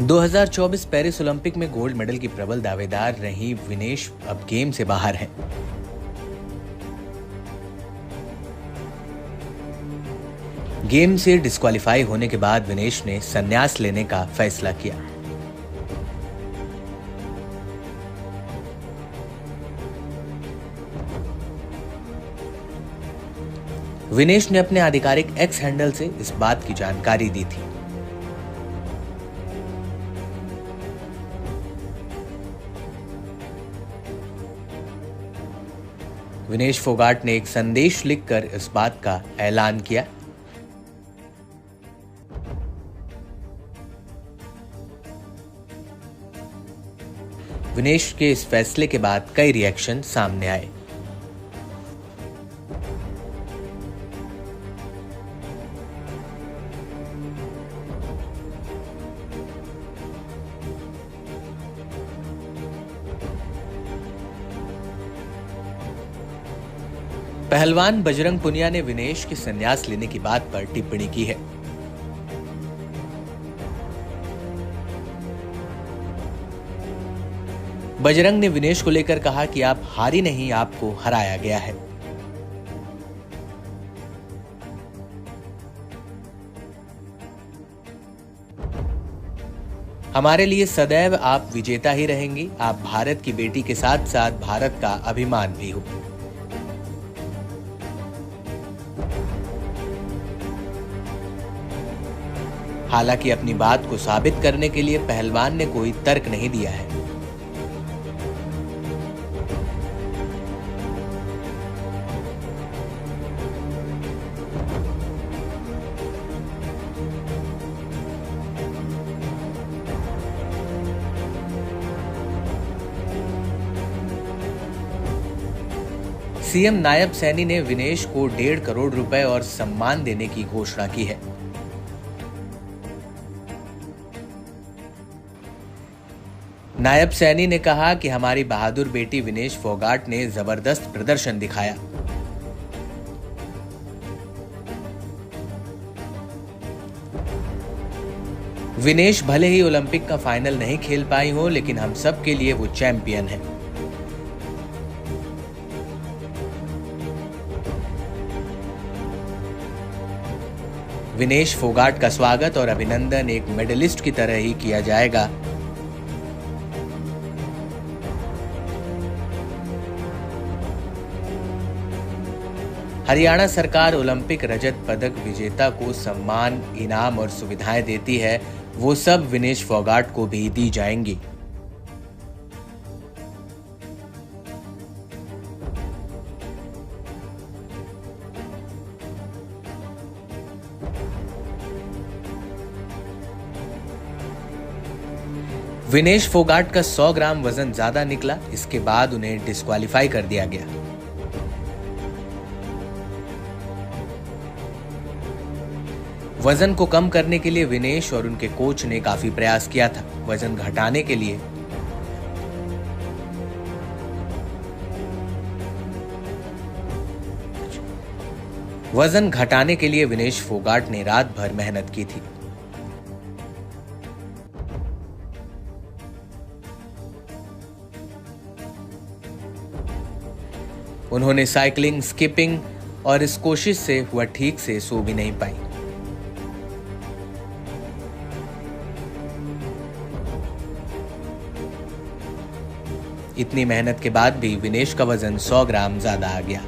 2024 Paris Olympic में gold medal की प्रबल दावेदार रही विनेश अब गेम से बाहर हैं। गेम से डिस्क्वालीफाई होने के बाद विनेश ने संन्यास लेने का फैसला किया। विनेश ने अपने आधिकारिक एक्स हैंडल से इस बात की जानकारी दी थी। विनेश फोगाट ने एक संदेश लिखकर इस बात का ऐलान किया। विनेश के इस फैसले के बाद कई रिएक्शन सामने आए। पहलवान बजरंग पुनिया ने विनेश के संन्यास लेने की बात पर टिप्पणी की है। बजरंग ने विनेश को लेकर कहा कि आप हारी नहीं, आपको हराया गया है। हमारे लिए सदैव आप विजेता ही रहेंगी। आप भारत की बेटी के साथ साथ भारत का अभिमान भी हो। हालांकि अपनी बात को साबित करने के लिए पहलवान ने कोई तर्क नहीं दिया है। सीएम नायब सैनी ने विनेश को 1.5 करोड़ रुपए और सम्मान देने की घोषणा की है। नायब सैनी ने कहा कि हमारी बहादुर बेटी विनेश फोगाट ने जबरदस्त प्रदर्शन दिखाया। विनेश भले ही ओलंपिक का फाइनल नहीं खेल पाई हो, लेकिन हम सब के लिए वो चैंपियन है। विनेश फोगाट का स्वागत और अभिनंदन एक मेडलिस्ट की तरह ही किया जाएगा। हरियाणा सरकार ओलंपिक रजत पदक विजेता को सम्मान, इनाम और सुविधाएं देती है, वो सब विनेश फोगाट को भी दी जाएंगी। विनेश फोगाट का 100 ग्राम वजन ज्यादा निकला, इसके बाद उन्हें डिस्क्वालीफाई कर दिया गया। वजन को कम करने के लिए विनेश और उनके कोच ने काफी प्रयास किया था। वजन घटाने के लिए विनेश फोगाट ने रात भर मेहनत की थी। उन्होंने साइकिलिंग, स्किपिंग और इस कोशिश से वह ठीक से सो भी नहीं पाई। इतनी मेहनत के बाद भी विनेश का वजन 100 ग्राम ज्यादा आ गया।